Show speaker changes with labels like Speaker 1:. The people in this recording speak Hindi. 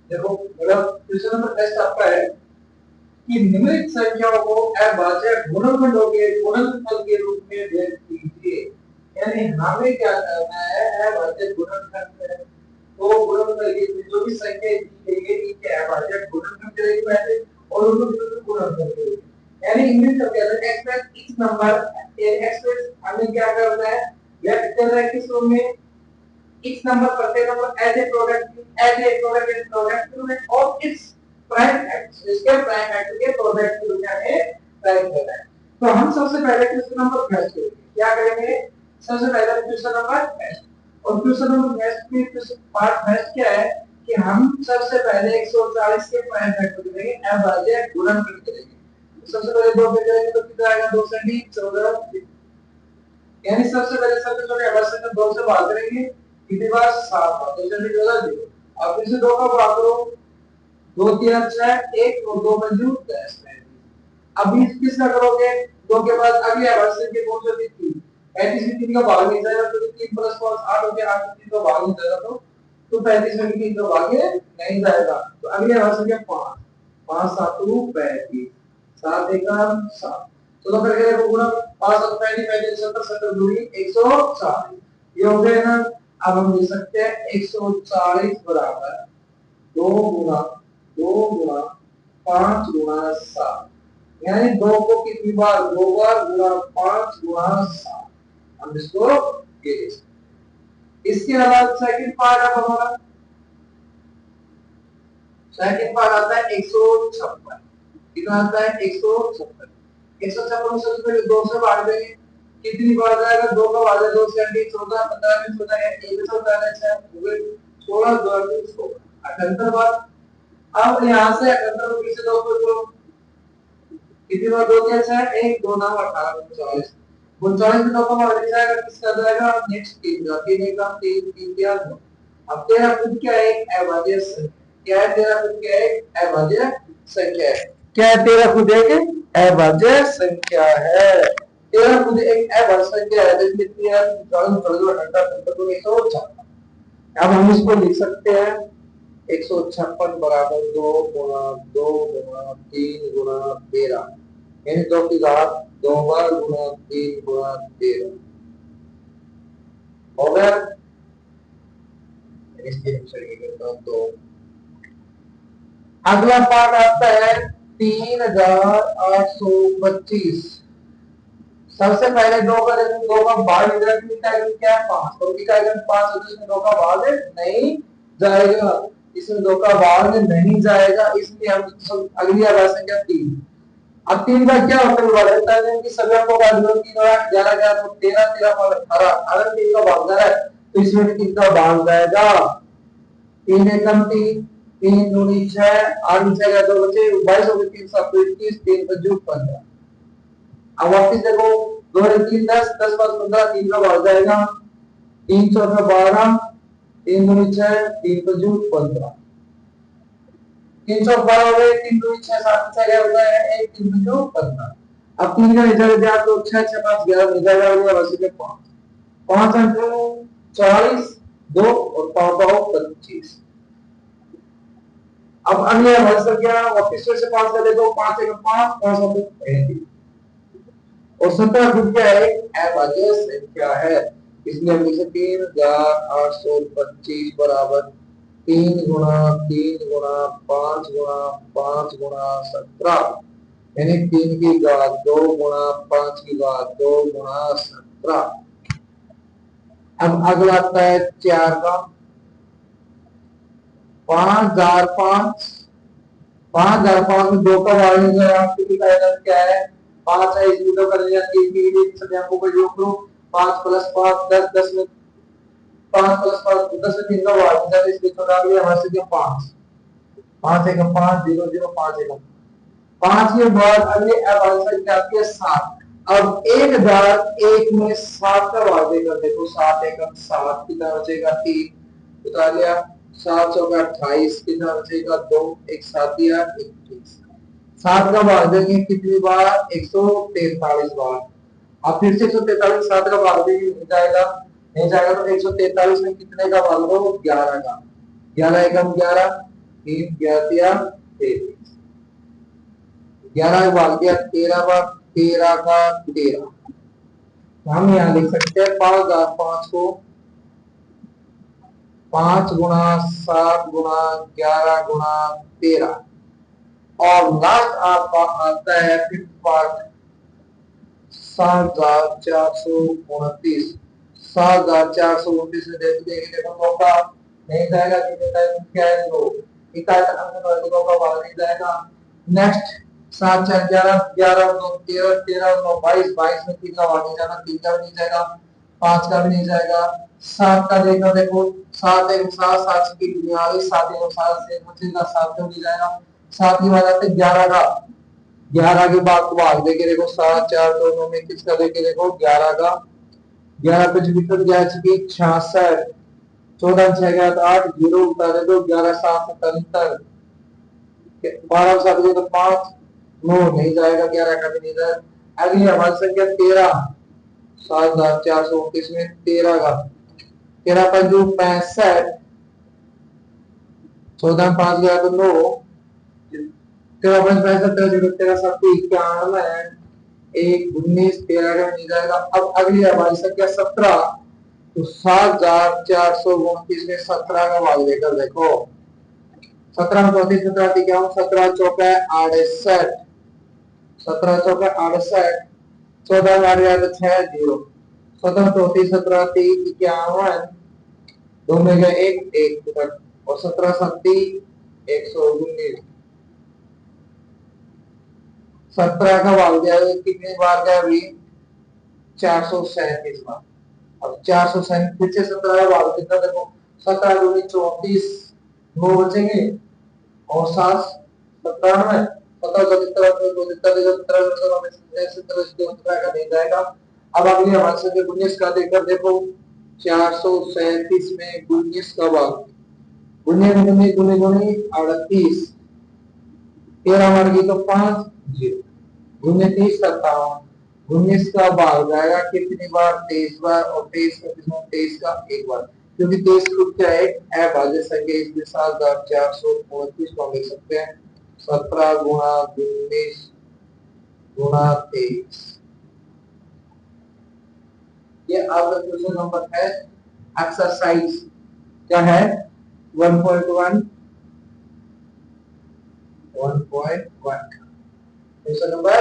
Speaker 1: देखो मतलब क्वेश्चन नंबर टेस्ट आपका है कि निम्नलिखित संख्याओं को अभाज्य गुणनखंडों के गुणनफल के रूप में व्यक्त कीजिए। यानी हमें क्या करना है, अभाज्य गुणनखंड है तो गुणनफल के जो भी संख्या दी गई है इनके अभाज्य गुणनखंड करेंगे पहले और उनको गुणनफल करेंगे। यानी इंग्लिश में कहते हैं एक्सप्रेस इस नंबर एक्सप्रेस हमें क्या करना है, व्यक्त करना है किस रूप में, x number प्रत्येक number as a product in product में और इट्स प्राइम फैक्टर इसके प्राइम फैक्टर के प्रोडक्ट की दुनिया में प्राइम करना है। तो हम सबसे पहले क्वेश्चन नंबर फर्स्ट करेंगे, क्या करेंगे, सबसे पहले क्वेश्चन नंबर फर्स्ट और क्वेश्चन नंबर फर्स्ट में क्वेश्चन पार्ट फर्स्ट क्या है कि हम सबसे पहले 140 के प्राइम फैक्टर करेंगे एफ भाज्य गुणनफल करेंगे। तो सबसे पहले दो पे करेंगे तो कितना आएगा, 2 से 14, यानी सबसे पहले सबसे छोटे अवश्य में 2 से भाग करेंगे कितनी बार, 7 बार, तो जल्दी जोड़ा दो। अब फिर से 2 का भाग करो, 2 3 6 1 और 2 पंजू 10 में। अब इस किसका करोगे, 2 के बाद अगले अवश्य के कौन सा भी 3, 35 में 3 का भाग नहीं जाएगा तो 3 प्लस 5 8 हो गया, 8 में 3 का भाग नहीं जाएगा तो 35 में 3 का भाग नहीं जाएगा। तो अगले अवश्य के 5 5 7 35 7 1 7, चलो करके देखो गुणा, 5 7 35 35 70 70 दूरी 140, ये हो गया ना। अब हम लिख सकते हैं 140 बराबर 2 गुना 2 गुना 5 गुना 7, यानी 2 को कितनी बार, 2 बार गुना 5 गुना 7, हम इसको ये लिख सकते। इसके अलावा सेकंड पार्ट अब हमारा सेकंड पार्ट आता है 156, कितना आता है 156, 156 सबसे पहले 2 से भाग देंगे कितनी बार जाएगा, 2 का भाग 2 से 14 15 में 14 है 1 से होता है 6 हो गए 16 2 16 78 बार। अब यहां से 78 को फिर से 2 को जोड़ो, कितनी बार 2 के 6 1 2 9 18 39 39 में 2 का भाग जाएगा किसका जाएगा, नेक्स्ट 3 का 3 का 3 3 क्या 2। अब तेरा खुद क्या है, एक अभाज्य संख्या, क्या है तेरा खुद, क्या है अभाज्य संख्या है, क्या है तेरा खुद एक अभाज्य संख्या है, तेरा खुद एक अभाज्य संख्या है जिसमें तेरा 156। अब हम इसको लिख सकते हैं 156 बराबर 2 गुना 2 गुना 3 गुना 13, यानी 2 की घात 2 बार गुना 3 गुना 13 हो गया। इसके आंसर ये करता हूं तो अगला पार्ट आता है 3825। सबसे पहले 2 का देखो, 2 का भाग इधर क्या है 5, तो की का 5 है, इसमें 2 का भाग नहीं जाएगा, इसमें 2 का भाग नहीं जाएगा, इसलिए हम अगली आवाज संख्या 3। अब 3 का क्या होता है, बढ़ता है कि सभी को भाग दो, 3 और 8 11 11 तो 13 13 पर 18 18 3 का भाग जा रहा है तो इसमें भी 3 का भाग जाएगा, 3 एकम 3 3 दूनी 6 8 जगह 2 बचे 22 हो गए, 3 7 21 3 5 15। अब वापस देखो 2 3 10 10 5 15 3 का भाग जाएगा, 3 4 12 3 दूनी 6 3 5 15 312 हो गए, 3 दूनी 6 7 6 होता है 1 3 5 15। अब 3 का रिजल्ट दिया तो 6 6 5 11 रिजल्ट आ गया, वैसे के 5 5 अंक 40 2 और 5 25। अब अगले आंसर क्या, वापस से 5 का देखो 5 1 5 5 7 35 और 17 खुद क्या है, अभाज्य संख्या है, इसलिए हम लिख सकते हैं 3825 बराबर 3 गुना 3 गुना 5 गुना 5 गुना 17, यानी 3 की घात 2 गुना 5 की घात 2 गुना 17। अब अगला आता है 4 का 5005 5005 में 2 का भाग नहीं गया, आपकी क्या है 5 है, इसमें 2 कर दिया 3 की संख्याओं को जोड़ लो 5 प्लस 5 10 10 में 5 प्लस 5 10 में 3 का भाग जाए, इसलिए तो आ गया हमारे से 5 5 1 5 0 0 5 1 5 के बाद अगले अब आंसर क्या आती है 7। अब 1001 में 7 का भाग देकर देखो 7 1 7 कितना बचेगा 3 उतार लिया, 7 चौका 28 कितना बचेगा 2 एक 7 दिया 21, 7 का भाग देंगे कितनी बार 143 बार। अब फिर से 143 7 का भाग देंगे नहीं जाएगा तो 143 में कितने का भाग दो 11 का, 11 एकम 11 3 11 33, 11 भाग दिया 13 बार, 13 का 13। हम यहाँ लिख सकते हैं 5005 को 5 गुणा 7 गुणा 11 गुणा 13, और लास्ट आपका आता है फिफ्थ पार्ट 7429। 7429 में देखिए देखो मौका नहीं जाएगा, क्या है दो इकाई अंक वर्गों का भाग नहीं जाएगा। नेक्स्ट 7 4 11 11 9 13 13 9 22 22 में 3 का भाग नहीं जाना, 3 का भी नहीं जाएगा, 5 का भी नहीं जाएगा। 7 का देखो देखो 7 1 7 7 की दुनिया 7 1 7 से बचेगा, 7 का नहीं जाएगा। 7 की बात आते 11 का, 11 के बाद भाग देके देखो 7 4 2 9 में किसका देके देखो 11 का, 11 कुछ बिखर गया 66, 14 6 गया तो 8 जीरो उतारे दो 11 7 77, 12 7 तो 5 9 नहीं जाएगा, 11 का भी नहीं जाएगा। अगली हमारी संख्या 13 7429 में 13 का 13 पंजू 65, 14 5 गया तो 9, 13 5 65 13 7 91, 1 19 13 का नहीं जाएगा। अब अगली हमारी संख्या 17, तो 7429 में 17 का भाग देकर देखो 17 34 17 क्या हूँ 17 चौका 68, 17 चौका 68, 14 में 8 गया तो 6 0, 17 34 17 30 51, 2 में गया 1 1 और 17 7 119। 17 का भाग दिया कितनी बार गया अभी 437 बार। अब 437 फिर से 17 का भाग कितना देखो 17 दूनी 34, 9 बचेंगे और 7 97, 17 का नहीं जाएगा। अब अगली हमारे संख्या 19 का देखकर देखो 437 में 19 का भाग 19 गुने गुने 38, 13 मर गई तो 5 0, 19 57, 19 का भाग जाएगा कितनी बार 23 बार, और 23 का कितना 23 का एक बार, क्योंकि 23 खुद क्या है अभाज्य संख्या, इसलिए 7429 को हम लिख सकते हैं 17 गुणा 19 गुणा 23। ये आपका क्वेश्चन नंबर है एक्सरसाइज क्या है 1.1 1.1 क्वेश्चन नंबर